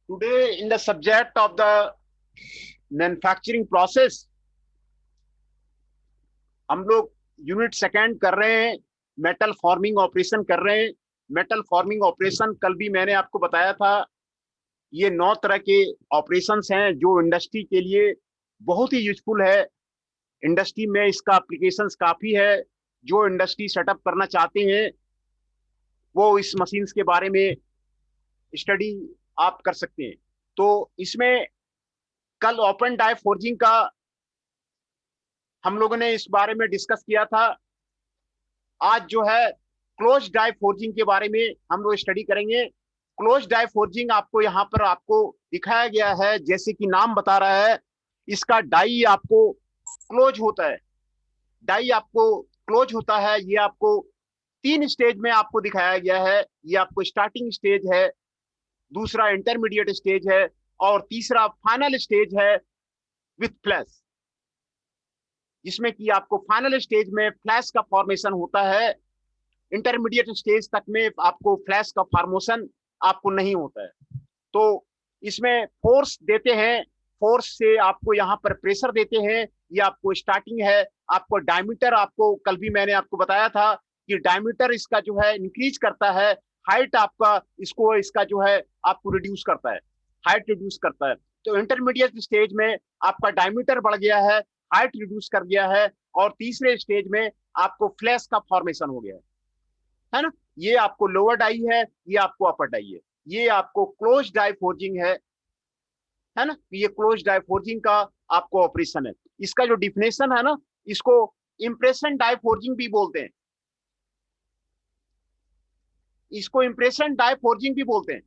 Today, in the subject of the manufacturing process, हम लोग unit second कर रहे हैं, मेटल फॉर्मिंग ऑपरेशन कर रहे हैं। मेटल फॉर्मिंग ऑपरेशन कल भी मैंने आपको बताया था, ये 9 तरह के ऑपरेशंस हैं जो इंडस्ट्री के लिए बहुत ही यूजफुल है। इंडस्ट्री में इसका एप्लीकेशंस काफी है। जो इंडस्ट्री सेटअप करना चाहते हैं वो इस मशीन्स के बारे में स्टडी आप कर सकते हैं। तो इसमें कल ओपन डाई फोर्जिंग का हम लोगों ने इस बारे में डिस्कस किया था। आज जो है क्लोज डाई फोर्जिंग के बारे में हम लोग स्टडी करेंगे। क्लोज डाई फोर्जिंग आपको यहाँ पर आपको दिखाया गया है, जैसे कि नाम बता रहा है, इसका डाई आपको क्लोज होता है। डाई आपको क्लोज होता है। ये आपको 3 स्टेज में आपको दिखाया गया है। ये आपको स्टार्टिंग स्टेज है, दूसरा इंटरमीडिएट स्टेज है और तीसरा फाइनल स्टेज है विथ फ्लैश, जिसमें कि आपको फाइनल स्टेज में फ्लैश का फॉर्मेशन होता है। इंटरमीडिएट स्टेज तक में आपको फ्लैश का फॉर्मेशन आपको नहीं होता है। तो इसमें फोर्स देते हैं, फोर्स से आपको यहाँ पर प्रेशर देते हैं। ये आपको स्टार्टिंग है। आपको डायमीटर, आपको कल भी मैंने आपको बताया था कि डायमीटर इसका जो है इंक्रीज करता है, हाइट आपका इसको इसका जो है आपको रिड्यूस करता है, हाइट रिड्यूस करता है। तो इंटरमीडिएट स्टेज में आपका डायमीटर बढ़ गया है, हाइट रिड्यूस कर गया है, और तीसरे स्टेज में आपको फ्लैश का फॉर्मेशन हो गया है ना। ये आपको लोअर डाई है, ये आपको अपर डाई है। ये आपको क्लोज डाई फोर्जिंग है ना। ये क्लोज डाई फोर्जिंग का आपको ऑपरेशन है। इसका जो डिफिनेशन है ना, इसको इंप्रेशन डाई फोर्जिंग भी बोलते हैं। इसको इंप्रेशन डाई फोर्जिंग भी बोलते हैं।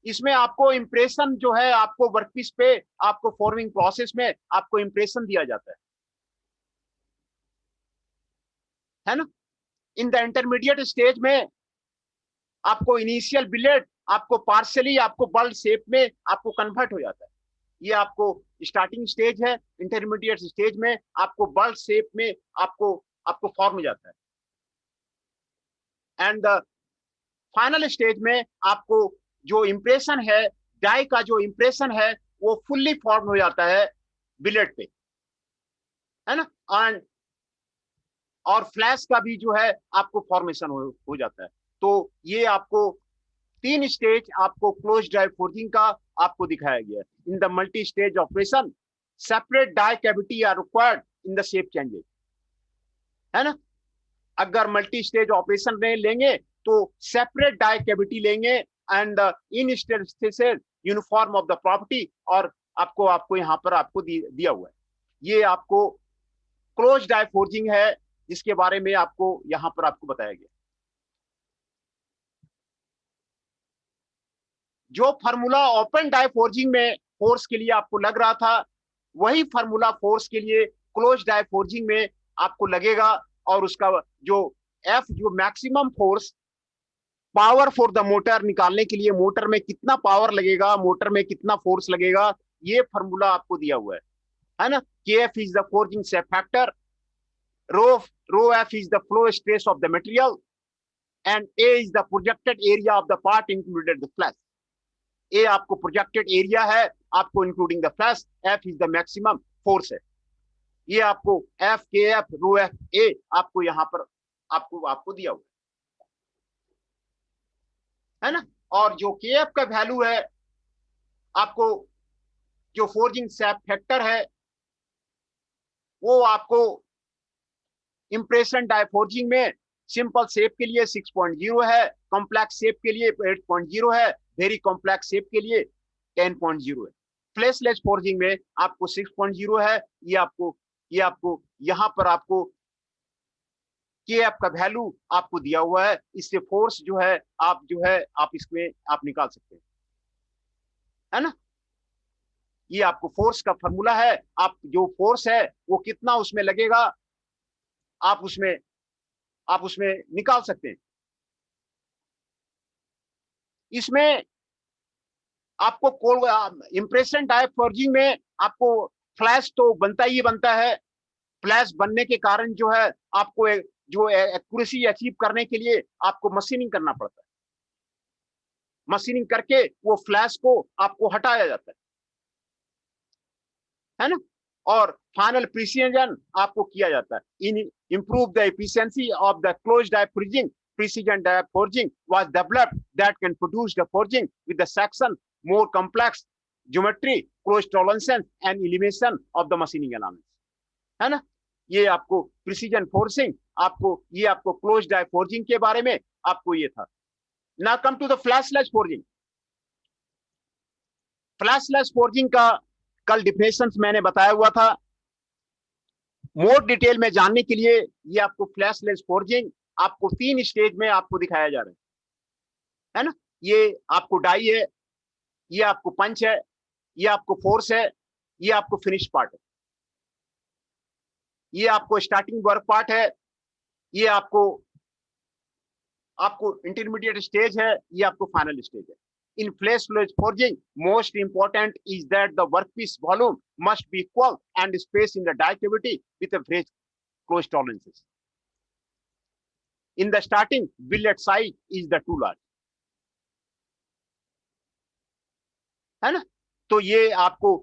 इसमें आपको इंप्रेशन जो है आपको वर्कपीस पे आपको फॉर्मिंग प्रोसेस में आपको इंप्रेशन दिया जाता है ना। इन द इंटरमीडिएट स्टेज में आपको इनिशियल बिलेट आपको पार्शियली आपको बल्ब शेप में आपको कन्वर्ट हो जाता है। ये आपको स्टार्टिंग स्टेज है। इंटरमीडिएट स्टेज में आपको बल्ब शेप में आपको आपको फॉर्म हो जाता है। एंड फाइनल स्टेज में आपको जो इंप्रेशन है, डाई का जो इंप्रेशन है, वो फुल्ली फॉर्म हो जाता है बिलेट पे, है ना। एंड और फ्लैश का भी जो है आपको फॉर्मेशन हो जाता है। तो ये आपको 3 स्टेज आपको क्लोज डाई फोर्जिंग का आपको दिखाया गया है। In the multi stage operation separate die cavity are required in the shape changes, है ना। अगर मल्टी स्टेज ऑपरेशन में लेंगे तो सेपरेट डाई कैविटी लेंगे and in stage uniform of the property, और आपको आपको यहाँ पर आपको दिया हुआ है। ये आपको क्लोज डाई फोर्जिंग है, जिसके बारे में आपको यहाँ पर आपको बताया गया। जो फार्मूला ओपन डाई फोर्जिंग में फोर्स के लिए आपको लग रहा था, वही फार्मूला फोर्स के लिए क्लोज डाई फोर्जिंग में आपको लगेगा। और उसका जो एफ जो maximum force power for the motor निकालने के लिए मोटर में कितना पावर लगेगा, मोटर में कितना फोर्स लगेगा, ये फॉर्मूला आपको दिया हुआ है ना। Kf is the forging shape factor, rho F is the flow stress of the material and A is the projected area of the part included the flash. A आपको प्रोजेक्टेड एरिया है आपको including the flash, F is the maximum force है। ये आपको F के F rho F A आपको यहां पर आपको दिया हुआ है ना। और जो के एफ का वैल्यू है आपको, जो फोर्जिंग सेप फैक्टर है वो आपको इंप्रेशन डायफोर्जिंग में सिंपल शेप के लिए 6.0 है, कॉम्प्लेक्स शेप के लिए 8.0 है, वेरी कॉम्प्लेक्स शेप के लिए 10.0 है। फ्लैशलेस फोर्जिंग में आपको 6.0 है। ये आपको यहां पर आपको के एफ का वैल्यू आपको दिया हुआ है। इससे फोर्स जो है आप इसमें आप निकाल सकते हैं, है ना। ये आपको फोर्स का फॉर्मूला है। आप जो फोर्स है वो कितना उसमें लगेगा आप उसमें निकाल सकते हैं। इसमें आपको इंप्रेशन डायफोर्जिंग में आपको फ्लैश तो बनता ही बनता है। फ्लैश बनने के कारण जो है आपको जो एक्यूरेसी अचीव करने के लिए आपको मशीनिंग करना पड़ता है। मशीनिंग करके वो फ्लैश को आपको हटाया जाता है ना। और फाइनल प्रिसीजन आपको किया जाता है। In improve the efficiency of the close die forging, precision die forging was developed that can produce the forging with the section more complex geometry, close tolerances and elimination of the machining elements, है ना। ये आपको precision forcing ये आपको close die forging के बारे में आपको ये था। ना come to the flashless forging. Flashless forging का कल डिफिनेशन मैंने बताया हुआ था। मोर डिटेल में जानने के लिए ये आपको फ्लैशलेस फोर्जिंग आपको 3 स्टेज में आपको दिखाया जा रहा है ना। ये आपको डाई है, ये आपको पंच है, ये आपको फोर्स है, ये आपको फिनिश पार्ट है। ये आपको स्टार्टिंग वर्क पार्ट है, ये आपको इंटरमीडिएट स्टेज है, ये आपको फाइनल स्टेज है। In flashless forging, most important is that the workpiece volume must be equal and space in the die cavity with a very close tolerances. In the starting, billet size is the too large, है ना। तो ये आपको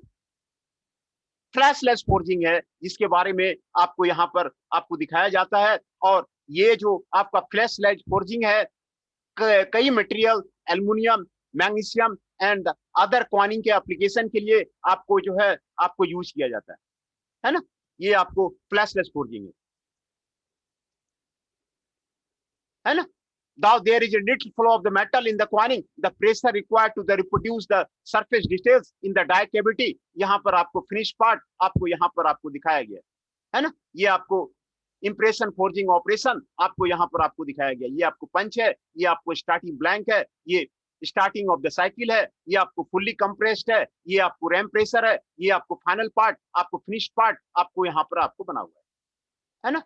फ्लैशलेस forging है जिसके बारे में आपको यहाँ पर आपको दिखाया जाता है। और ये जो आपका फ्लैशलेस फोर्जिंग है कई material aluminium, magnesium and other क्वानिंग के एप्लीकेशन के लिए आपको जो है आपको यूज किया जाता है ना। ये आपको फ्लैशलेस फोर्जिंग है ना। Now there is a little flow of the metal in the quanning, the pressure required to reproduce the surface details in the die cavity, यहाँ पर आपको फिनिश पार्ट आपको यहाँ पर आपको दिखाया गया है ना। ये आपको इंप्रेशन फोर्जिंग ऑपरेशन आपको यहाँ पर आपको दिखाया गया। ये आपको पंच है, ये आपको स्टार्टिंग ब्लैंक है, ये स्टार्टिंग ऑफ द साइकिल है, ये आपको फुल्ली कंप्रेस्ड है, ये आपको रैम प्रेशर है, ये आपको फाइनल पार्ट आपको फिनिश पार्ट आपको यहाँ पर आपको बना हुआ है ना।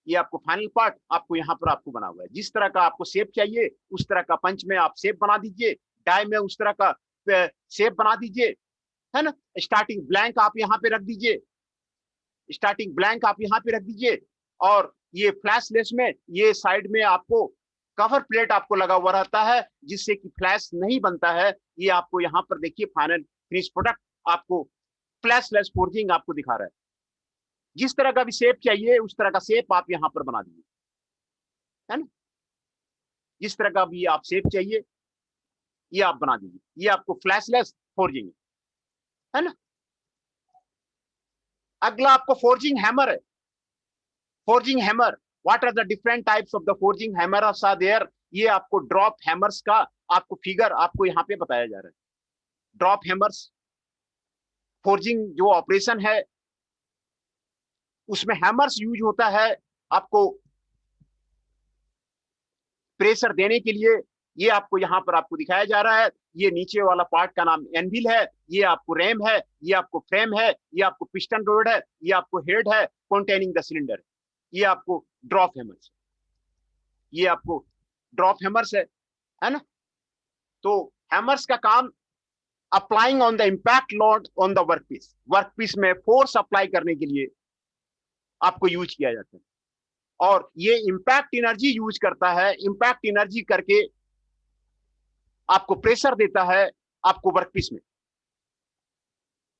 ये आपको फाइनल पार्ट आपको यहाँ पर आपको बना हुआ है। जिस तरह का आपको शेप चाहिए उस तरह का पंच में आप शेप बना दीजिए, डाई में उस तरह का शेप बना दीजिए, है ना। स्टार्टिंग ब्लैंक आप यहाँ पे रख दीजिए, स्टार्टिंग ब्लैंक आप यहाँ पे रख दीजिए। और ये फ्लैशलेस में ये साइड में आपको कवर प्लेट आपको लगा हुआ रहता है जिससे कि फ्लैश नहीं बनता है। ये आपको यहाँ पर देखिए फाइनल फिनिश प्रोडक्ट आपको फ्लैशलेस फोर्जिंग आपको दिखा रहा है। जिस तरह का भी शेप चाहिए उस तरह का शेप आप यहाँ पर बना दीजिए, है ना। जिस तरह का भी आप शेप चाहिए ये आप बना दीजिए। ये आपको फ्लैशलेस फोर्जिंग है ना। अगला आपको फोर्जिंग हैमर है। Forging hammer, what are the different types of the forging hammers are there. ये आपको ड्रॉप हैमर्स का आपको फिगर आपको यहाँ पे बताया जा रहा है। ड्रॉप हैमर्स फोर्जिंग जो ऑपरेशन है उसमें हैमर्स यूज होता है आपको प्रेशर देने के लिए। ये आपको यहाँ पर आपको दिखाया जा रहा है। ये नीचे वाला पार्ट का नाम एनविल है, ये आपको रैम है, ये आपको फ्रेम है, ये आपको पिस्टन रोड है, ये आपको हेड है कंटेनिंग द सिलेंडर। ये आपको ड्रॉप हैमर्स, ये आपको ड्रॉप हैमर्स है ना। तो हैमर्स का काम applying on the impact load on the workpiece में फोर्स अप्लाई करने के लिए आपको यूज किया जाता है, और ये इंपैक्ट एनर्जी यूज करता है। इंपैक्ट एनर्जी करके आपको प्रेशर देता है आपको वर्कपीस में,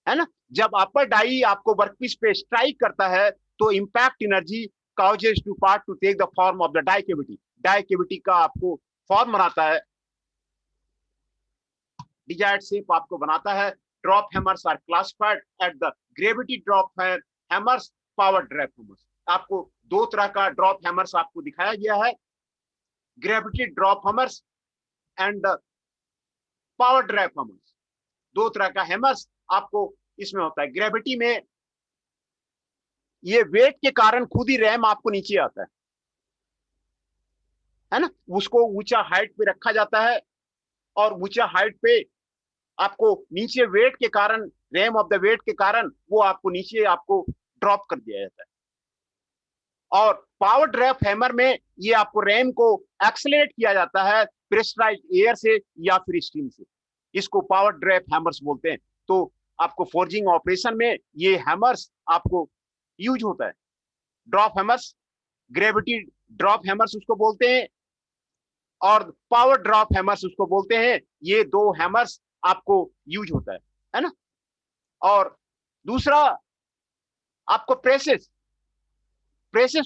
है ना। जब अपर डाई आपको वर्कपीस पे स्ट्राइक करता है तो impact energy causes to part to take the form of the die cavity. Die cavity का आपको फॉर्म बनाता है, डिजायर्ड शेप आपको बनाता है। Drop hammers are classified at the gravity drop hammers, power drop hammers. आपको दो तरह का ड्रॉप हैमर्स आपको दिखाया गया है, gravity drop hammers and power drop hammers. दो तरह का हैमर्स आपको इसमें होता है। ग्रेविटी में ये वेट के कारण खुद ही रैम आपको नीचे आता है ना। उसको ऊंचा हाइट पे रखा जाता है और ऊंचा हाइट पे आपको नीचे वेट के कारण, रैम ऑफ द वेट के कारण वो आपको नीचे आपको ड्रॉप कर दिया जाता है। और पावर ड्रॉप हैमर में ये आपको रैम को एक्सेलरेट किया जाता है प्रेशराइज्ड एयर से या फिर स्टीम से। इसको पावर ड्रॉप हैमर्स बोलते हैं। तो आपको फोर्जिंग ऑपरेशन में ये हैमर्स आपको यूज होता है। Drop hammers, gravity drop hammers उसको बोलते हैं, और पावर ड्रॉप हैमर्स उसको बोलते हैं। ये दो हैमर्स आपको यूज होता है ना। और दूसरा आपको प्रेसेस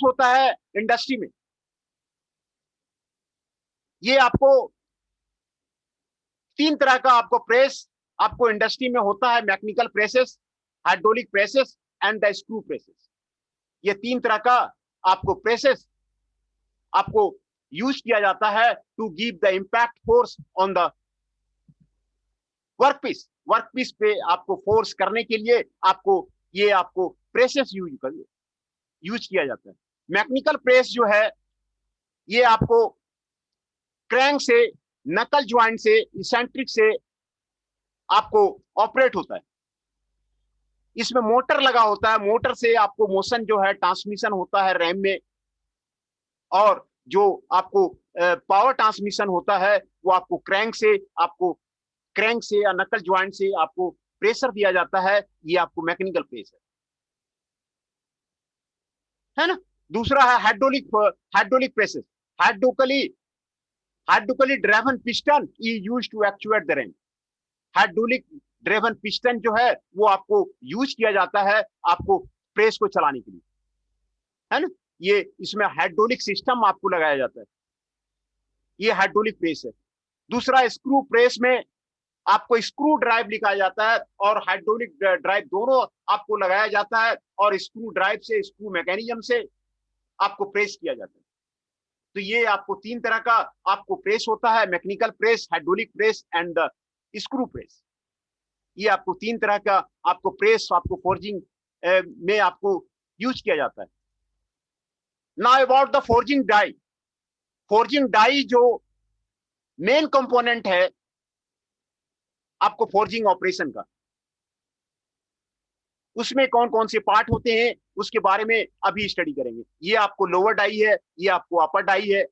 होता है इंडस्ट्री में। ये आपको तीन तरह का आपको प्रेस आपको इंडस्ट्री में होता है, mechanical presses, hydraulic presses and the screw presses. ये तीन तरह का आपको प्रेसेस आपको यूज किया जाता है to give the impact force on the workpiece पे आपको फोर्स करने के लिए आपको प्रेसेस यूज किया जाता है। मैकेनिकल प्रेस जो है ये आपको क्रैंक से, नकल ज्वाइंट से, इसेंट्रिक से आपको ऑपरेट होता है। इसमें मोटर लगा होता है, मोटर से आपको मोशन जो है ट्रांसमिशन होता है रैम में, और जो आपको पावर ट्रांसमिशन होता है वो आपको क्रैंक से या नकल ज्वाइंट से आपको प्रेशर दिया जाता है। ये आपको मैकेनिकल प्रेस है ना। दूसरा है hydraulic presses. Hydraulically driven piston is used to actuate the ram. Hydraulic driven piston जो है वो आपको यूज किया जाता है आपको प्रेस को चलाने के लिए, है ना। ये इसमें हाइड्रोलिक सिस्टम आपको लगाया जाता है। ये हाइड्रोलिक प्रेस है। दूसरा स्क्रू प्रेस में आपको स्क्रू ड्राइव लिखा जाता है और हाइड्रोलिक ड्राइव दोनों आपको लगाया जाता है, और स्क्रू ड्राइव से, स्क्रू मैकेनिज्म से आपको प्रेस किया जाता है। तो ये आपको तीन तरह का आपको प्रेस होता है, mechanical press, hydraulic press and screw press. ये आपको तीन तरह का आपको प्रेस आपको फोर्जिंग में आपको यूज किया जाता है। Now about the forging die जो मेन कंपोनेंट है आपको फोर्जिंग ऑपरेशन का, उसमें कौन कौन से पार्ट होते हैं उसके बारे में अभी स्टडी करेंगे। ये आपको लोअर डाई है, ये आपको अपर डाई है,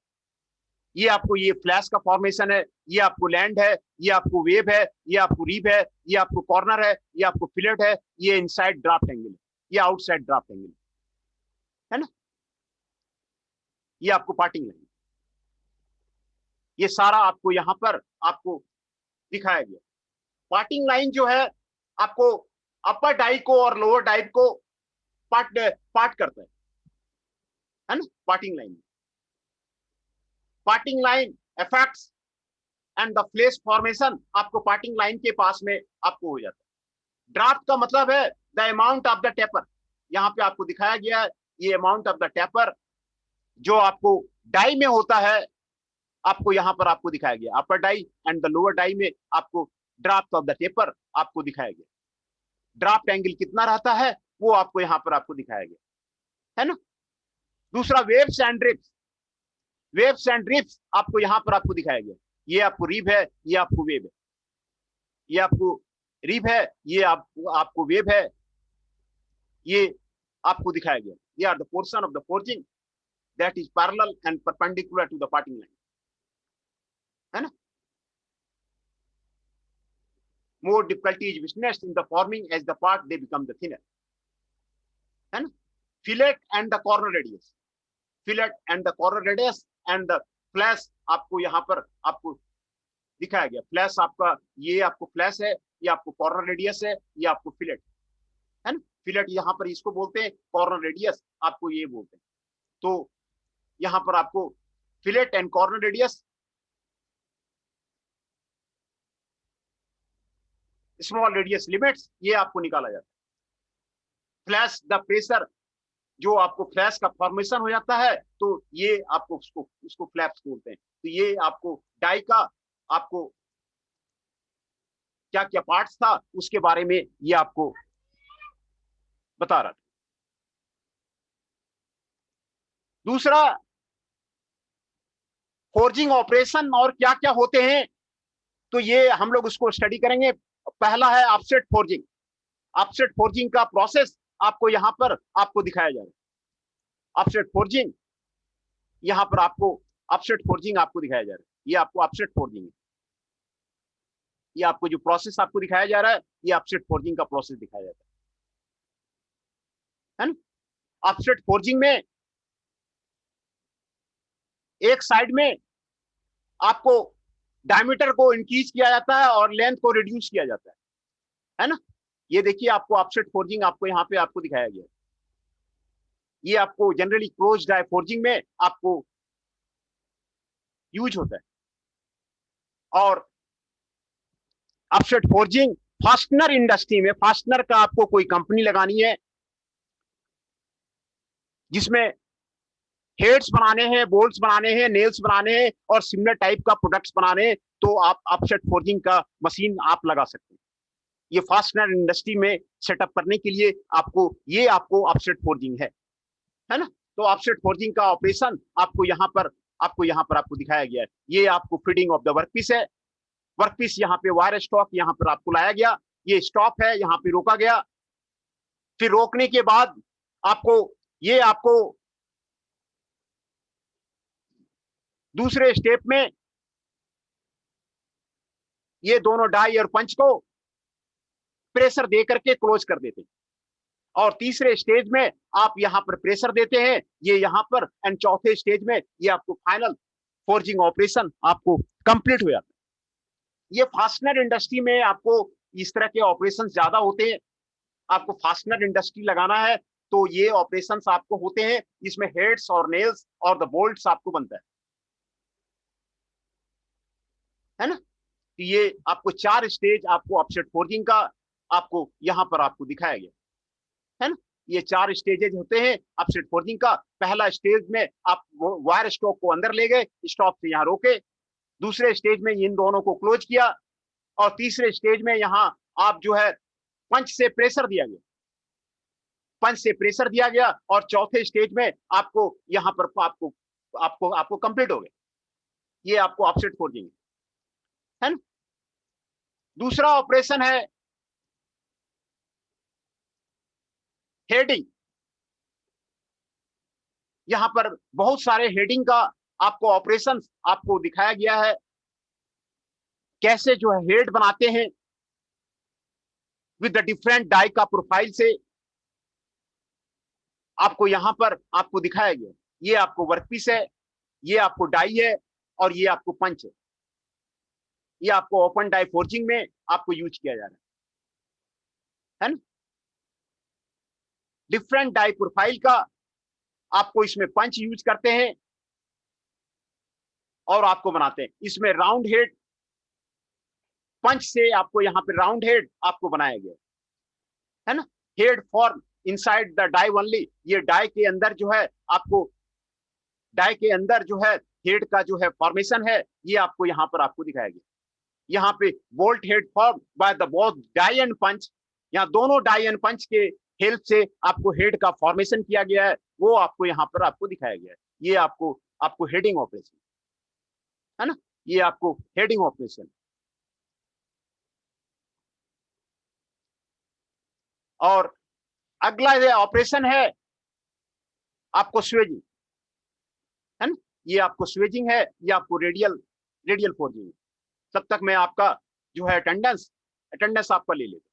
ये आपको ये फ्लैश का फॉर्मेशन है, ये आपको लैंड है, ये आपको वेव है, ये आपको रीब है, ये आपको कॉर्नर है, ये आपको फिलेट है, ये इनसाइड ड्राफ्ट एंगल है, ये आउटसाइड ड्राफ्ट एंगल है ना। ये आपको पार्टिंग लाइन, ये सारा आपको यहां पर आपको दिखाया गया। पार्टिंग लाइन जो है आपको अपर डाई को और लोअर डाई को पार्ट करता है ना। Parting line effects and the flash formation आपको पार्टिंग लाइन के पास में आपको हो जाता है। ड्राफ्ट का मतलब है the amount of the taper. यहाँ पे आपको दिखाया गया है ये अमाउंट ऑफ द टेपर जो आपको डाई में होता है, आपको यहाँ पर आपको दिखाया गया। Upper die and the lower die में आपको ड्राफ्ट ऑफ द टेपर आपको दिखाया गया। ड्राफ्ट एंगल कितना रहता है वो आपको यहाँ पर आपको दिखाया गया, है ना। दूसरा वेव्स एंड ड्रिफ्ट्स आपको यहाँ पर आपको दिखाया गया। ये आपको रीब है, ये आपको वेव है, ये आपको रीब है, ये आपको वेव है, ये आपको दिखाया गया। ये are the portion of the forging that is parallel and perpendicular to the parting line. है ना। More difficulty is witnessed in the forming as the part they become the thinner, है ना। Fillet and the corner radius, fillet and the corner radius and the flash आपको यहाँ पर आपको दिखाया गया। फ्लैश आपका ये आपको फ्लैश है, ये आपको कॉर्नर रेडियस है, ये आपको फिलेट है ना। फिलेट यहाँ पर इसको बोलते हैं, कॉर्नर रेडियस आपको ये बोलते हैं। तो यहाँ पर आपको fillet and corner radius, small radius limits, ये आपको निकाला जाता है। फ्लैश द प्रेशर, जो आपको फ्लैश का फॉर्मेशन हो जाता है, तो ये आपको उसको फ्लैप्स बोलते हैं। तो ये आपको डाई का आपको क्या क्या पार्ट्स था उसके बारे में ये आपको बता रहा था। दूसरा, फोर्जिंग ऑपरेशन और क्या क्या होते हैं, तो ये हम लोग उसको स्टडी करेंगे। पहला है ऑफसेट फोर्जिंग। ऑफसेट फोर्जिंग का प्रोसेस आपको यहां पर आपको दिखाया जाएगा। ऑफसेट फोर्जिंग यहां पर आपको ऑफसेट फोर्जिंग आपको दिखाया जा रहा है। ये आपको ऑफसेट फोर्जिंग है, ये आपको जो प्रोसेस आपको दिखाया जा रहा है, ये ऑफसेट फोर्जिंग का प्रोसेस दिखाया जाता है ना। ऑफसेट फोर्जिंग में एक साइड में आपको डायमीटर को इंक्रीज किया जाता है और लेंथ को रिड्यूस किया जाता है ना। ये देखिए आपको ऑफसेट फोर्जिंग आपको यहाँ पे आपको दिखाया गया है। ये आपको जनरली क्लोज डाई फोर्जिंग में आपको यूज होता है। और ऑफसेट फोर्जिंग फास्टनर इंडस्ट्री में, फास्टनर का आपको कोई कंपनी लगानी है जिसमें हेड्स बनाने हैं, बोल्ट्स बनाने हैं, नेल्स बनाने हैं और सिमिलर टाइप का प्रोडक्ट्स बनाने हैं, तो आप ऑफसेट फोर्जिंग का मशीन आप लगा सकते हैं। ये फास्टनर इंडस्ट्री में सेटअप करने के लिए आपको ये आपको ऑफसेट फोर्जिंग है ना। तो ऑफसेट फोर्जिंग का ऑपरेशन आपको यहाँ पर आपको दिखाया गया है। ये आपको फीडिंग ऑफ द वर्कपीस है। वर्कपीस यहाँ पे वायर स्टॉक यहाँ पर आपको लाया गया, ये स्टॉप है, यहाँ पे रोका गया। फिर रोकने के बाद आपको दूसरे स्टेप में ये दोनों डाई और पंच को प्रेशर दे करके क्लोज कर देते हैं। और तीसरे स्टेज में आप यहां पर प्रेशर देते हैं, ये यहां पर, एंड चौथे स्टेज में ये आपको फाइनल फोर्जिंग ऑपरेशन आपको कंप्लीट हो जाता है। ये फास्टनर इंडस्ट्री में आपको इस तरह के ऑपरेशन ज्यादा होते हैं। आपको फास्टनर इंडस्ट्री लगाना है तो ये ऑपरेशंस आपको होते हैं, जिसमें हेड्स और नेल्स और द बोल्ट्स आपको बनता है ना। ये आपको 4 स्टेज आपको ऑफसेट फोर्जिंग का आपको यहां पर आपको दिखाया गया है ना। ये 4 स्टेजेज होते हैं ऑफसेट फोर्जिंग का। पहला स्टेज में आप वायर स्टॉक को अंदर ले गए, स्टॉप से यहां रोके। दूसरे स्टेज में इन दोनों को क्लोज किया। और तीसरे स्टेज में यहां आप जो है पंच से प्रेशर दिया गया, पंच से प्रेशर दिया गया। और चौथे स्टेज में आपको यहां पर आपको कंप्लीट हो गया। ये आपको ऑफसेट फोर्जिंग है ना। दूसरा ऑपरेशन है हेडिंग। यहां पर बहुत सारे हेडिंग का आपको ऑपरेशन आपको दिखाया गया है, कैसे जो है हेड बनाते हैं विद द डिफरेंट डाई का प्रोफाइल से आपको यहां पर आपको दिखाया गया। ये आपको वर्कपीस है, ये आपको डाई है और ये आपको पंच ये आपको ओपन डाई फोर्जिंग में आपको यूज किया जा रहा है ना। डिफरेंट डाई प्रोफाइल का आपको इसमें पंच यूज करते हैं और आपको बनाते हैं। इसमें राउंड हेड पंच से आपको यहाँ पे राउंड हेड आपको बनाया गया है ना। Head form inside the die only, ये डाई के अंदर जो है आपको डाई के अंदर जो है हेड का जो है फॉर्मेशन है, ये आपको यहाँ पर आपको दिखाया गया। यहाँ पे bolt head form by the both die and punch, यहाँ दोनों डाई एंड पंच के हेल्प से आपको हेड का फॉर्मेशन किया गया है, वो आपको यहाँ पर आपको दिखाया गया है। ये आपको हेडिंग ऑपरेशन है ना, ये आपको हेडिंग ऑपरेशन। और अगला ये ऑपरेशन है आपको स्वेजिंग है ना। ये आपको स्वेजिंग है, ये आपको रेडियल रेडियल फोर्जिंग। तब तक मैं आपका जो है अटेंडेंस आपका ले लेता।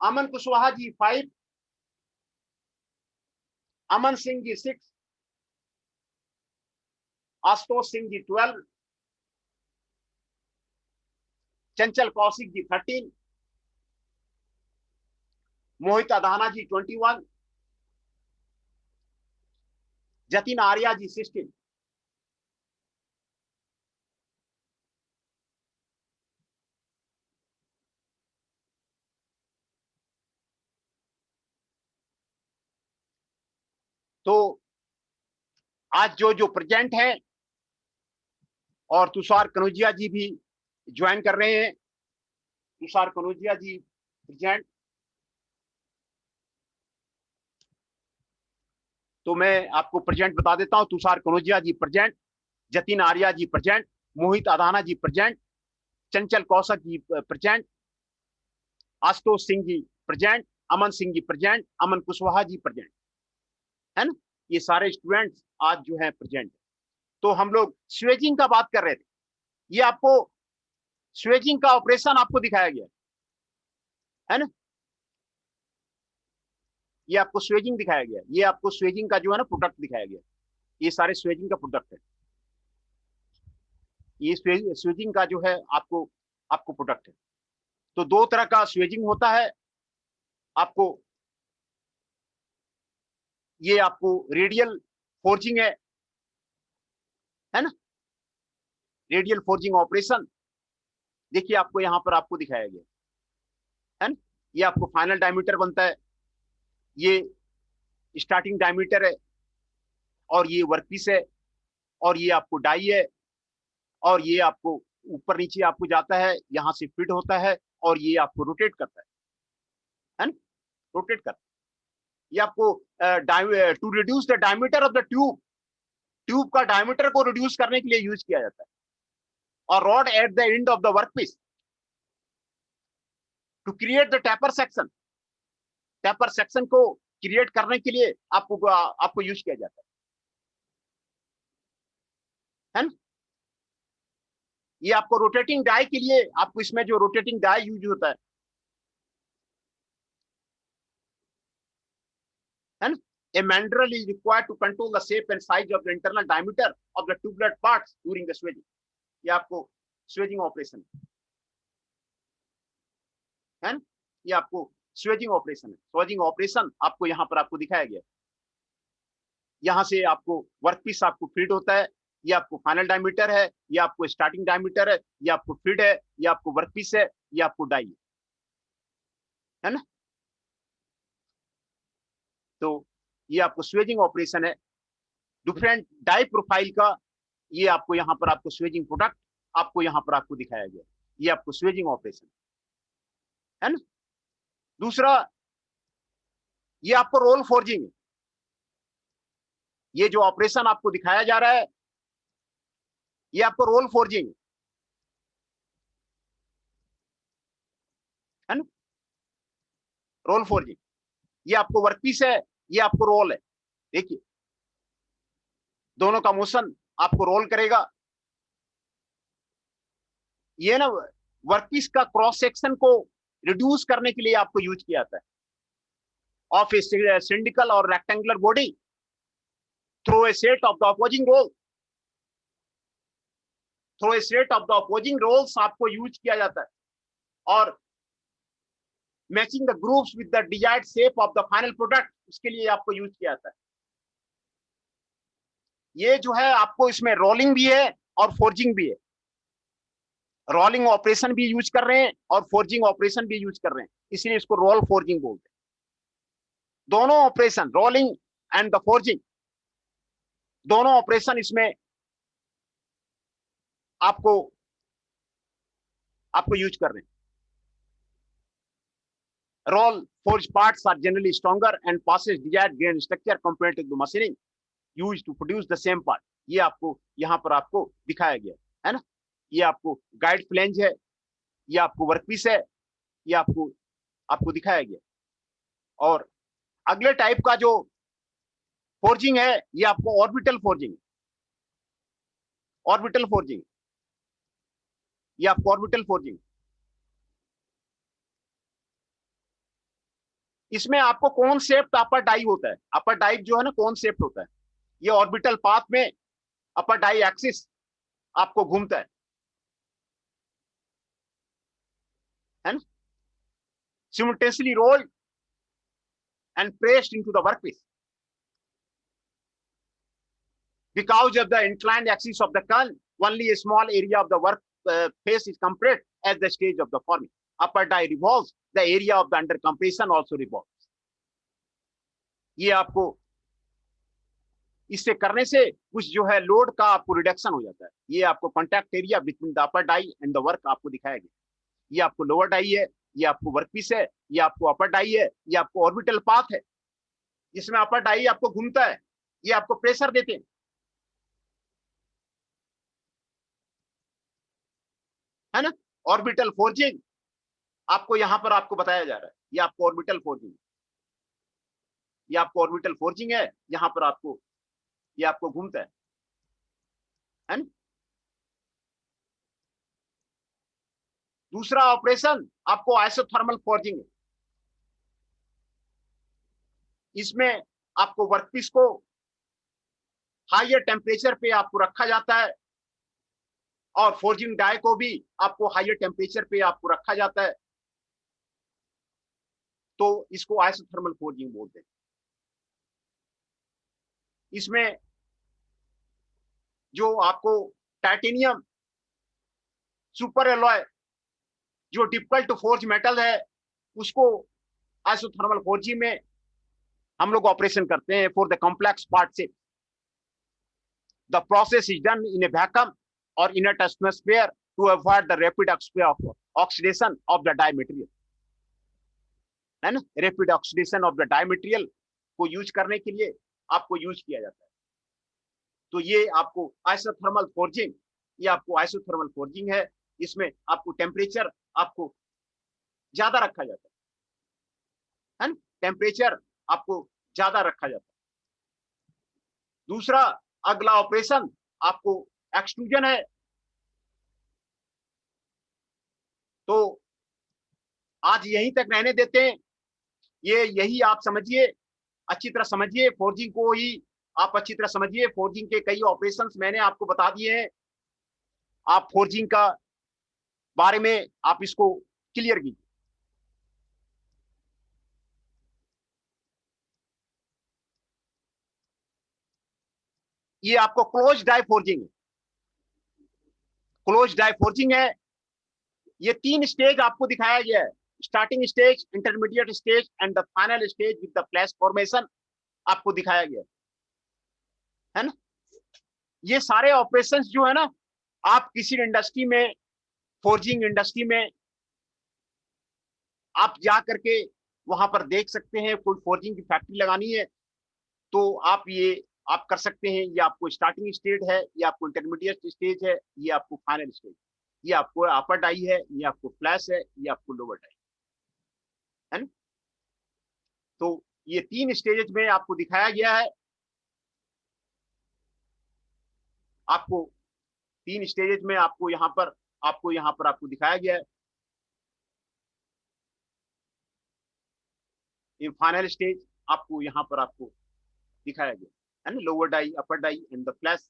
अमन कुशवाहा जी 5, अमन सिंह जी 6, आशुतोष सिंह जी 12, चंचल कौशिक जी 13, मोहित अधाना जी 21, जतिन आर्या जी 16। तो आज जो जो प्रेजेंट है, और तुषार कनौजिया जी भी ज्वाइन कर रहे हैं। तुषार कनौजिया जी प्रेजेंट। तो मैं आपको प्रेजेंट बता देता हूं। तुषार कनौजिया जी प्रेजेंट, जतिन आर्या जी प्रेजेंट, मोहित अधाना जी प्रेजेंट, चंचल Kaushik ji present, Ashutosh Singh ji present, Aman Singh ji present, अमन कुशवाहा जी प्रेजेंट, है ना। ये सारे स्टूडेंट्स आज जो है प्रेजेंट। तो हम लोग स्वेजिंग का बात कर रहे थे। ये आपको स्वेजिंग का ऑपरेशन आपको दिखाया गया है ना। ये आपको स्वेजिंग दिखाया गया, ये आपको स्वेजिंग का जो है ना प्रोडक्ट दिखाया गया। ये सारे स्वेजिंग का प्रोडक्ट है। ये स्वेजिंग का जो है आपको आपको प्रोडक्ट है। तो दो तरह का स्वेजिंग होता है आपको। ये आपको रेडियल फोर्जिंग है ना। रेडियल फोर्जिंग ऑपरेशन देखिए आपको यहां पर आपको दिखाया गया है ना। ये आपको फाइनल डायमीटर बनता है, ये स्टार्टिंग डायमीटर है, और ये वर्कपीस है, और ये आपको डाई है, और ये आपको ऊपर नीचे आपको जाता है, यहां से फिट होता है, और ये आपको रोटेट करता है ना। रोटेट करता है। ये आपको to reduce the diameter of the tube, tube का डायमीटर को रिड्यूस करने के लिए यूज किया जाता है। और rod at the end of the workpiece to create the taper section, taper section को क्रिएट करने के लिए आपको आपको यूज किया जाता है ना। ये आपको रोटेटिंग डाई के लिए, आपको इसमें जो रोटेटिंग डाई यूज होता है ना। A mandrel is required to control the shape and size of the internal diameter of the tubular parts during the swedging. ये आपको स्वेजिंग ऑपरेशन है ना। ये आपको स्वेजिंग ऑपरेशन है। स्वेजिंग ऑपरेशन आपको यहाँ पर आपको दिखाया गया। यहाँ से आपको वर्कपीस आपको फीड होता है, ये आपको फाइनल डायमीटर है, ये आपको स्टार्टिंग डायमीटर है, ये आपको फीड है, ये आपको वर्कपीस है, ये आपको डाई है ना। तो ये आपको स्वेजिंग ऑपरेशन है। डिफरेंट डाई प्रोफाइल का ये आपको यहाँ पर आपको स्वेजिंग प्रोडक्ट आपको यहाँ पर आपको दिखाया गया। ये आपको स्वेजिंग ऑपरेशन है ना। दूसरा, ये आपको रोल फोर्जिंग है। ये जो ऑपरेशन आपको दिखाया जा रहा है, ये आपको रोल फोर्जिंग है ना। रोल फोर्जिंग, ये आपको वर्कपीस है, ये आपको रोल है। देखिए दोनों का मोशन आपको रोल करेगा। ये ना वर्कपीस का क्रॉस सेक्शन को रिड्यूस करने के लिए आपको यूज किया जाता है ऑफ ए सिंडिकल और rectangular body through a set of the opposing roll. Through a set of the opposing rolls आपको यूज किया जाता है, और matching the groups with the desired shape of the final product, उसके लिए आपको use किया जाता है। ये जो है आपको इसमें रोलिंग भी है और फोर्जिंग भी है। रोलिंग ऑपरेशन भी यूज कर रहे हैं और फोर्जिंग ऑपरेशन भी यूज कर रहे हैं, इसलिए इसको रोल फोर्जिंग बोलते हैं। दोनों operation, rolling and the forging, दोनों ऑपरेशन इसमें आपको आपको यूज कर रहे हैं। roll forged parts are generally stronger and passes desired grain structure compared to the machining. Use to produce the same part. ये आपको यहाँ पर आपको दिखाया गया है ना। ये आपको गाइड फ्लेंज है, ये आपको वर्कपीस है, ये आपको आपको दिखाया गया। और अगले टाइप का जो फोर्जिंग है, ये आपको ऑर्बिटल फोर्जिंग, ऑर्बिटल फोर्जिंग, ये आपको ऑर्बिटल फोर्जिंग। इसमें आपको कौन सेप्ट अपर डाई होता है, अपर डाई जो है ना कौन सेप्ट होता है, ये ऑर्बिटल पाथ में अपर डाई एक्सिस आपको घूमता है ना, simultaneously rolled and pressed into the workpiece because of the inclined axis of the curl, only a small area of the work face is compressed at the stage of the forming. Upper die revolves, the area of the under compression also revolves. ये आपको इससे करने से कुछ जो है load का आपको रिडक्शन हो जाता है। ये आपको contact area between the upper die and the work आपको दिखाया गया। ये आपको लोअर डाई है, ये आपको वर्कपीस है, ये आपको अपर डाई है, ये आपको ऑर्बिटल पाथ है, जिसमें अपर डाई आपको घूमता है, ये आपको प्रेशर देते हैं, है ना। ऑर्बिटल फोर्जिंग आपको यहां पर आपको बताया जा रहा है, ये आपको ऑर्बिटल फोर्जिंग, ये आपको ऑर्बिटल फोर्जिंग है, यहां पर आपको ये आपको घूमता है ना। दूसरा ऑपरेशन आपको आइसोथर्मल फोर्जिंग है। इसमें आपको वर्कपीस को हायर टेम्परेचर पे आपको रखा जाता है और फोर्जिंग डाई को भी आपको हायर टेम्परेचर पे आपको रखा जाता है, तो इसको आइसोथर्मल फोर्जिंग बोलते हैं। इसमें जो आपको टाइटेनियम सुपर एलॉय जो डिफिकल्ट टू फोर्ज मेटल है, उसको आइसोथर्मल फोर्जिंग में हम लोग ऑपरेशन करते हैं फॉर द कॉम्प्लेक्स पार्ट से। The process is done in a vacuum और inert atmosphere to avoid the rapid oxidation of the die material, है ना। Rapid oxidation of the die material को यूज करने के लिए आपको यूज किया जाता है। तो ये आपको आइसोथर्मल फोर्जिंग, ये आपको आइसोथर्मल फोर्जिंग है। इसमें आपको टेम्परेचर आपको ज्यादा रखा जाता है ना, टेम्परेचर आपको ज्यादा रखा जाता है। दूसरा अगला ऑपरेशन आपको एक्सट्रूजन है। तो आज यहीं तक रहने देते हैं, ये यही आप समझिए, अच्छी तरह समझिए फोर्जिंग को ही आप अच्छी तरह समझिए। फोर्जिंग के कई ऑपरेशंस मैंने आपको बता दिए हैं, आप फोर्जिंग का बारे में आप इसको क्लियर कीजिए। ये आपको क्लोज डाई फोर्जिंग है, क्लोज डाई फोर्जिंग है। ये 3 स्टेज आपको दिखाया गया है, starting stage, intermediate stage and the final stage with the flash formation आपको दिखाया गया है ना। ये सारे ऑपरेशंस जो है ना, आप किसी इंडस्ट्री में, फोर्जिंग इंडस्ट्री में आप जा करके वहां पर देख सकते हैं। कोई फोर्जिंग की फैक्ट्री लगानी है तो आप ये आप कर सकते हैं। ये आपको स्टार्टिंग स्टेज है, ये आपको इंटरमीडिएट स्टेज है, ये आपको फाइनल स्टेज, ये आपको अपर डाई है, ये आपको फ्लैश है, ये आपको लोअर डाई है ना। तो ये 3 स्टेजेस में आपको दिखाया गया है। आपको 3 स्टेजेस में आपको यहाँ पर आपको दिखाया गया है। ये फाइनल स्टेज आपको यहाँ पर आपको दिखाया गया है ना, lower die, upper die and the flash,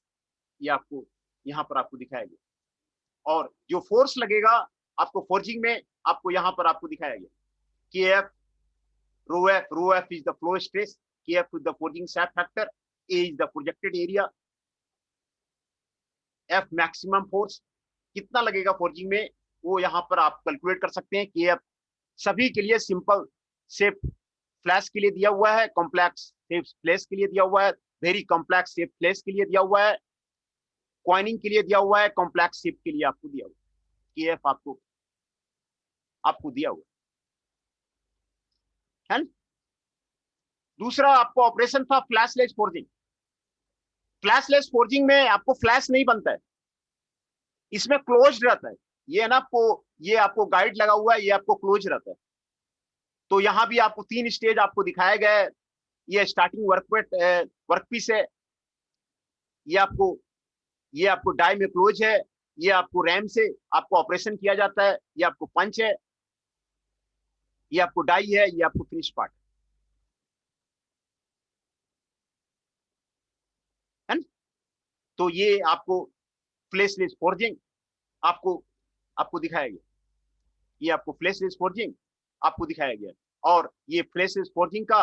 ये आपको यहाँ पर आपको दिखाया गया। और जो फोर्स लगेगा आपको फोर्जिंग में, आपको यहाँ पर आपको दिखाया गया कि F rho F is the flow stress, K F is the forging shape factor, A is the projected area, F maximum force कितना लगेगा फोर्जिंग में, वो यहाँ पर आप कैलकुलेट कर सकते हैं। के एफ सभी के लिए सिंपल शेप फ्लैश के लिए दिया हुआ है, कॉम्प्लेक्स शेप फ्लैश के लिए दिया हुआ है, वेरी कॉम्प्लेक्स शेप फ्लैश के लिए दिया हुआ है, कॉइनिंग के लिए दिया हुआ है, कॉम्प्लेक्स शेप के लिए आपको दिया हुआ है। के एफ आपको आपको दिया हुआ है ना। दूसरा आपको ऑपरेशन था flash less forging. Flashless forging में आपको फ्लैश नहीं बनता है, इसमें क्लोज रहता है। ये है ना आपको, ये आपको गाइड लगा हुआ है, ये आपको क्लोज रहता है। तो यहाँ भी आपको 3 स्टेज आपको दिखाया गया है। ये स्टार्टिंग वर्कपीस है, ये आपको ये आपको डाई में क्लोज है, ये आपको रैम से आपको ऑपरेशन किया जाता है, ये आपको पंच है, ये आपको डाई है, ये आपको फिनिश पार्ट है ना। तो ये आपको फ्लैशलेस फोर्जिंग आपको आपको दिखाया गया, ये आपको फ्लैशलेस फोर्जिंग आपको दिखाया गया, और ये फ्लैशलेस फोर्जिंग का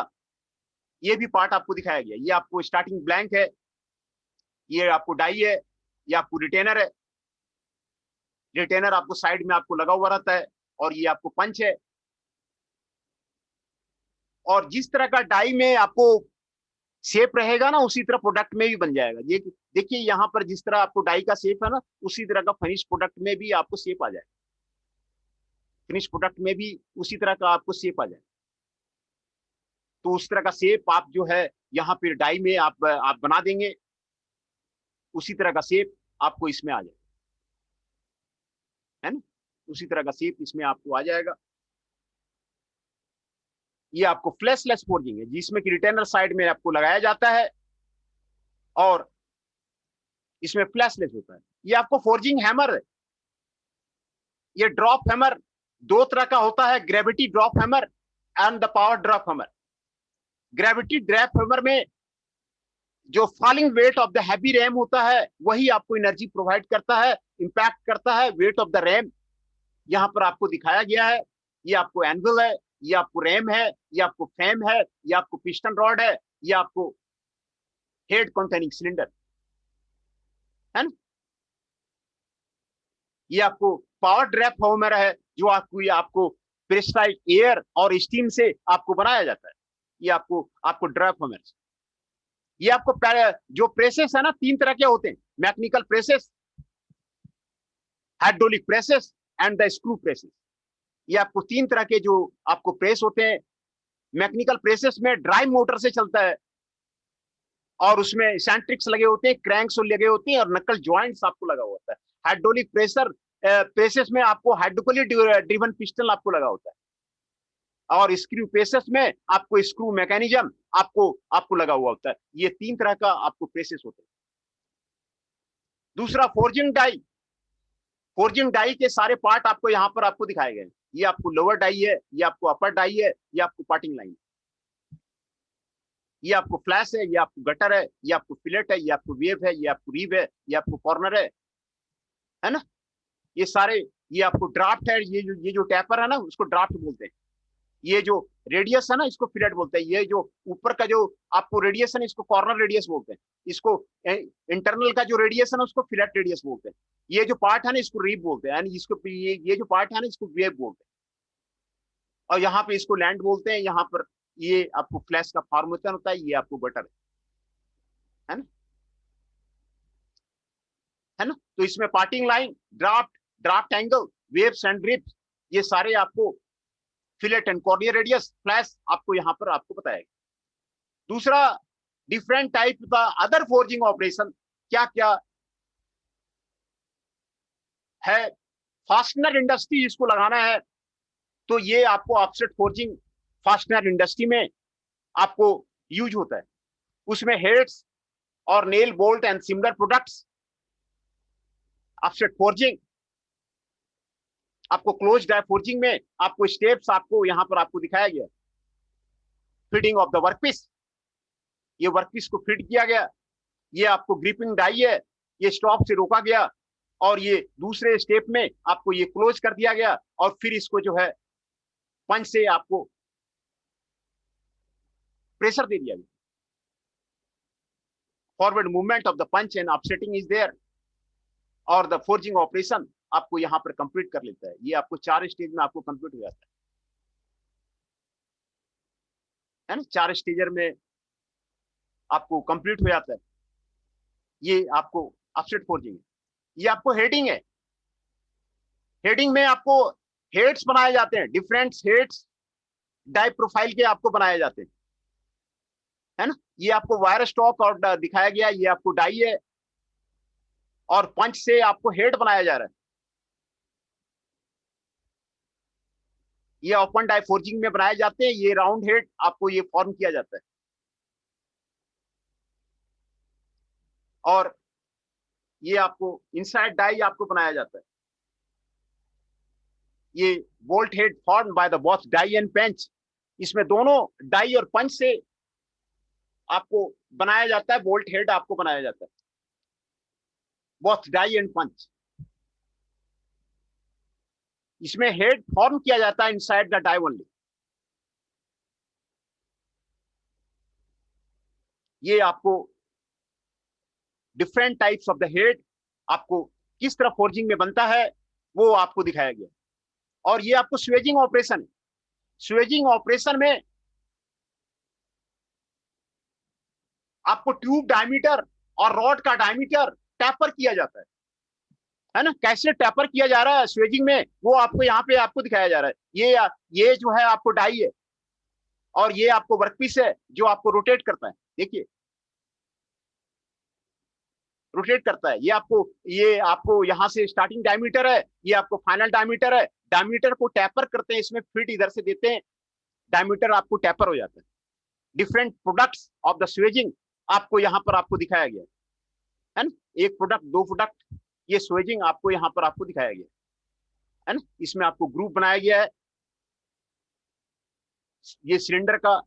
ये भी पार्ट आपको दिखाया गया। ये आपको स्टार्टिंग ब्लैंक है, ये आपको डाई है, ये आपको रिटेनर है, रिटेनर आपको साइड में आपको लगा हुआ रहता है, और ये आपको पंच है। और जिस तरह का डाई में आपको शेप रहेगा ना, उसी तरह प्रोडक्ट में भी बन जाएगा। ये देखिए यहाँ पर जिस तरह आपको डाई का शेप है ना, उसी तरह का फिनिश प्रोडक्ट में भी आपको शेप आ जाएगा, फिनिश प्रोडक्ट में भी उसी तरह का आपको शेप आ जाएगा। तो उस तरह का शेप आप जो है यहाँ पे डाई में आप बना देंगे, उसी तरह का शेप आपको इसमें आ जाएगा, है ना, उसी तरह का शेप इसमें आपको आ जाएगा। ये आपको फ्लैशलेस फोर्जिंग है, जिसमें कि रिटेनर साइड में आपको लगाया जाता है और इसमें फ्लैशलेस होता है। ये आपको फोर्जिंग हैमर है, ये ड्रॉप हैमर दो तरह का होता है, gravity drop hammer and the power drop hammer. Gravity drop hammer में जो falling weight of the heavy RAM होता है, वही आपको एनर्जी प्रोवाइड करता है, इंपैक्ट करता है वेट ऑफ द रैम। यहाँ पर आपको दिखाया गया है, ये आपको एनविल है, ये आपको रैम है, ये आपको फ्रेम है, ये आपको पिस्टन रॉड है, ये आपको हेड कंटेनिंग सिलेंडर है ना। ये आपको पावर ड्रैप हैमर है, जो आपको प्रेशराइज एयर और स्टीम से आपको बनाया जाता है। ये आपको ड्रैप हैमर। ये आपको जो प्रेसेस है ना, 3 तरह के होते हैं, mechanical presses, hydraulic presses and the screw presses. ये आपको 3 तरह के जो आपको प्रेस होते हैं। मैकेनिकल प्रेसेस में ड्राइव मोटर से चलता है, और उसमें सेंट्रिक्स लगे होते हैं, क्रैंक्स लगे होते हैं, और नकल ज्वाइंट्स आपको लगा होता है। हाइड्रोलिक प्रेसेस में आपको हाइड्रोलिक ड्रिवन पिस्टन आपको लगा होता है, और स्क्रू प्रेसेस में आपको स्क्रू मैकेनिज्म आपको आपको लगा हुआ होता है। ये 3 तरह का आपको प्रेसेस होते हैं। दूसरा फोर्जिंग डाई, फोर्जिंग डाई के सारे पार्ट आपको यहाँ पर आपको दिखाए गए। ये आपको लोअर डाई है, ये आपको अपर डाई है, ये आपको पार्टिंग लाइन, ये आपको फ्लैश है, ये आपको गटर है, ये आपको फिलेट है, ये आपको वेव है, ये आपको रीव है, ये आपको कॉर्नर है ना। ये सारे, ये आपको ड्राफ्ट है, ये जो टैपर है ना, उसको ड्राफ्ट बोलते हैं। ये जो रेडियस है ना, इसको फिलेट बोलते हैं। ये जो ऊपर का जो आपको रेडियस है ना, इसको कॉर्नर रेडियस बोलते हैं। इसको इंटरनल का जो रेडियस है ना, उसको फिलेट रेडियस बोलते हैं। ये जो पार्ट है ना, इसको रीव बोलते हैं, यानी इसको ये जो पार्ट है ना, इसको वेव बोलते हैं। और यहाँ पे इसको लैंड बोलते हैं। यहाँ पर ये आपको फ्लैश का फॉर्मेशन होता है, ये आपको बटर है ना, है ना। तो इसमें parting line, draft angle, waves and drips, ये सारे आपको fillet and corner radius, flash आपको यहाँ पर आपको बताएगा। दूसरा, डिफरेंट टाइप का अदर फोर्जिंग ऑपरेशन क्या क्या है। फास्टनर इंडस्ट्री इसको लगाना है, तो ये आपको ऑफसेट फोर्जिंग फास्टनर इंडस्ट्री में आपको यूज होता है। उसमें हेड्स और nail bolt and similar products, offset forging आपको क्लोज डाई फोर्जिंग में आपको स्टेप्स आपको यहाँ पर आपको दिखाया गया। फिटिंग ऑफ द वर्कपीस, ये वर्कपीस को फिट किया गया। ये आपको ग्रिपिंग डाई है, ये स्टॉप से रोका गया, और ये दूसरे स्टेप में आपको ये क्लोज कर दिया गया, और फिर इसको जो है पंच से आपको प्रेशर दे दिया गया। Forward movement of the punch and upsetting is there, और द फोर्जिंग ऑपरेशन आपको यहाँ पर कंप्लीट कर लेता है। ये आपको 4 स्टेज में आपको कंप्लीट हो जाता है ना, 4 स्टेजर में आपको कंप्लीट हो जाता है। ये आपको ऑफसेट फोर्जिंग है। ये आपको हेडिंग है, हेडिंग में आपको हेड्स बनाए जाते हैं, डिफरेंट हेड्स डाई प्रोफाइल के आपको बनाए जाते हैं, है ना। ये आपको वायर स्टॉक और दिखाया गया, ये आपको डाई है और पंच से आपको हेड बनाया जा रहा है। ये ओपन डाई फोर्जिंग में बनाए जाते हैं, ये राउंड हेड आपको ये फॉर्म किया जाता है। और ये आपको इनसाइड डाई आपको बनाया जाता है। ये bolt head form by the both die and punch, इसमें दोनों डाई और पंच से आपको बनाया जाता है, बोल्ट हेड आपको बनाया जाता है, बोथ डाई एंड पंच। इसमें हेड फॉर्म किया जाता है इनसाइड द डाई ओनली। ये आपको different types of the head आपको किस तरह फोर्जिंग में बनता है वो आपको दिखाया गया। और ये आपको स्वेजिंग ऑपरेशन है। स्वेजिंग ऑपरेशन में आपको ट्यूब डायमीटर और रॉड का डायमीटर टैपर किया जाता है ना। कैसे टैपर किया जा रहा है स्वेजिंग में वो आपको यहाँ पे आपको दिखाया जा रहा है। ये जो है आपको डाई है और ये आपको वर्कपीस है जो आपको रोटेट करता है। देखिए रोटेट करता है। ये आपको यहाँ से स्टार्टिंग डायमीटर है, ये आपको फाइनल डायमीटर है। डायमीटर को टैपर करते हैं, इसमें फिट इधर से देते हैं, डायमीटर आपको टैपर हो जाता है। Different products of the swaging आपको यहाँ पर आपको दिखाया गया है ना। एक प्रोडक्ट, दो प्रोडक्ट, ये स्वेजिंग आपको यहाँ पर आपको दिखाया गया है ना। इसमें आपको ग्रुप बनाया गया है, ये सिलेंडर का।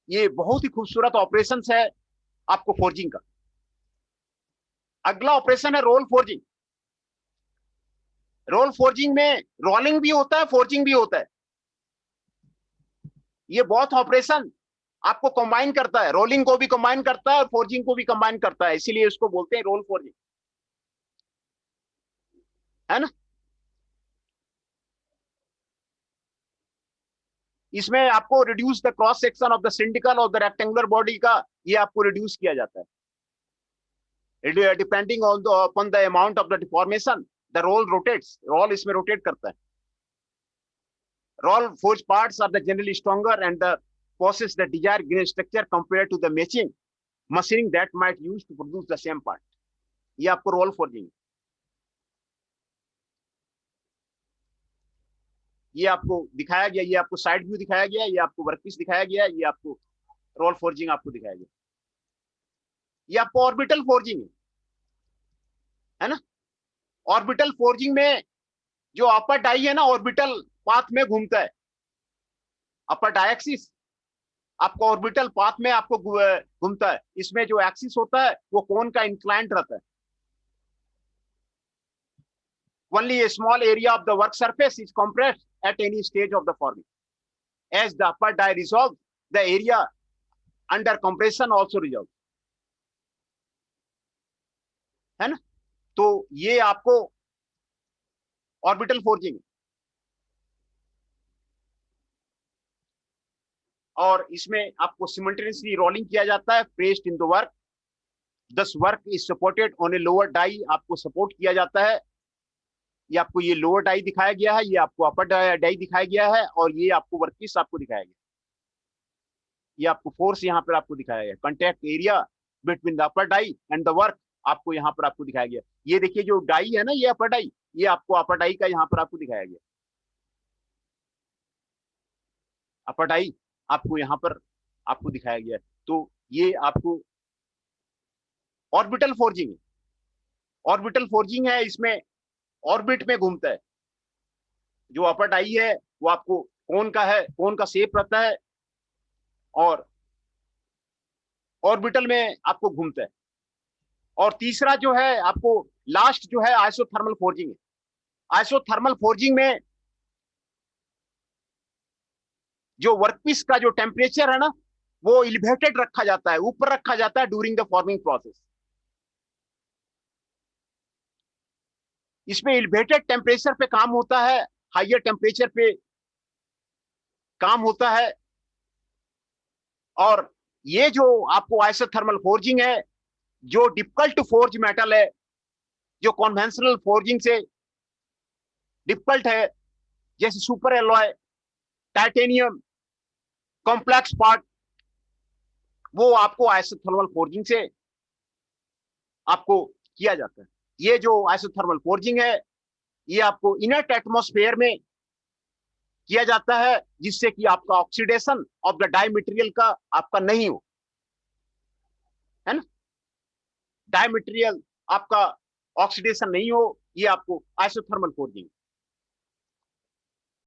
ये बहुत ही खूबसूरत ऑपरेशन है आपको फोर्जिंग का। अगला ऑपरेशन है रोल फोर्जिंग। रोल फोर्जिंग में रोलिंग भी होता है, फोर्जिंग भी होता है। ये बहुत ऑपरेशन आपको कंबाइन करता है, रोलिंग को भी कंबाइन करता है और फोर्जिंग को भी कंबाइन करता है, इसीलिए इसको बोलते हैं रोल फोर्जिंग, है ना। इसमें आपको reduce the cross section of the cylindrical और द रेक्टेंगुलर बॉडी का ये आपको रिड्यूस किया जाता है। Depending on the upon the amount of the deformation the roll rotates, roll इसमें रोटेट करता है। Roll forge parts are the generally stronger and the possess the desired grain structure compared to the matching machining that might use to produce the same part. ये आपको role forging, ये आपको दिखाया गया, ये आपको साइड व्यू दिखाया गया, ये आपको वर्कपीस दिखाया गया, ये आपको रोल फोर्जिंग आपको दिखाया गया। ये आपको ऑर्बिटल फोर्जिंग है ना। ऑर्बिटल फोर्जिंग में जो अपर डाई है ना ऑर्बिटल पाथ में घूमता है, अपर डायक्सिस आपको ऑर्बिटल पाथ में आपको घूमता है। इसमें जो एक्सिस होता है वो कोन का इंक्लाइंट रहता है। Only a small area of the work surface is compressed at any stage of the forming. As the upper die resolves, the area under compression also resolves. है ना। तो ये आपको ऑर्बिटल फोर्जिंग, और इसमें आपको सिमल्टेनियसली रोलिंग किया जाता है, pressed in the work, thus work is supported on a lower die, आपको सपोर्ट किया जाता है। ये आपको ये लोअर डाई दिखाया गया है, ये आपको अपर डाई दिखाया गया है, और ये आपको वर्कपीस आपको दिखाया गया। ये आपको फोर्स यहाँ पर आपको दिखाया गया, contact area between the upper die and the work आपको यहाँ पर आपको दिखाया गया। ये देखिए जो डाई है ना, ये अपर डाई, ये आपको अपर डाई का यहाँ पर आपको दिखाया गया। अपर डाई आपको यहाँ पर आपको दिखाया गया। तो ये आपको ऑर्बिटल फोर्जिंग है। ऑर्बिटल फोर्जिंग है, इसमें ऑर्बिट में घूमता है। जो अपर डाई है वो आपको कोन का है, कोन का शेप रहता है, और ऑर्बिटल में आपको घूमता है। और तीसरा जो है आपको लास्ट जो है आइसोथर्मल फोर्जिंग है। आइसोथर्मल फोर्जिंग में जो वर्कपीस का जो टेम्परेचर है ना वो एलिवेटेड रखा जाता है, ऊपर रखा जाता है ड्यूरिंग द फॉर्मिंग प्रोसेस। इसमें एलिवेटेड टेम्परेचर पे काम होता है, हाइयर टेम्परेचर पे काम होता है। और ये जो आपको आइसोथर्मल फोर्जिंग है, जो डिफिकल्ट टू फोर्ज मेटल है, जो कॉन्वेंशनल फोर्जिंग से डिफिकल्ट है, जैसे super alloy, titanium, complex part, वो आपको आइसोथर्मल फोर्जिंग से आपको किया जाता है। ये जो आइसोथर्मल फोर्जिंग है ये आपको इनर्ट एटमॉस्फेयर में किया जाता है, जिससे कि आपका oxidation of the die material का आपका नहीं हो, है ना। डाई मटेरियल आपका ऑक्सीडेशन नहीं हो, ये आपको आइसोथर्मल फोर्जिंग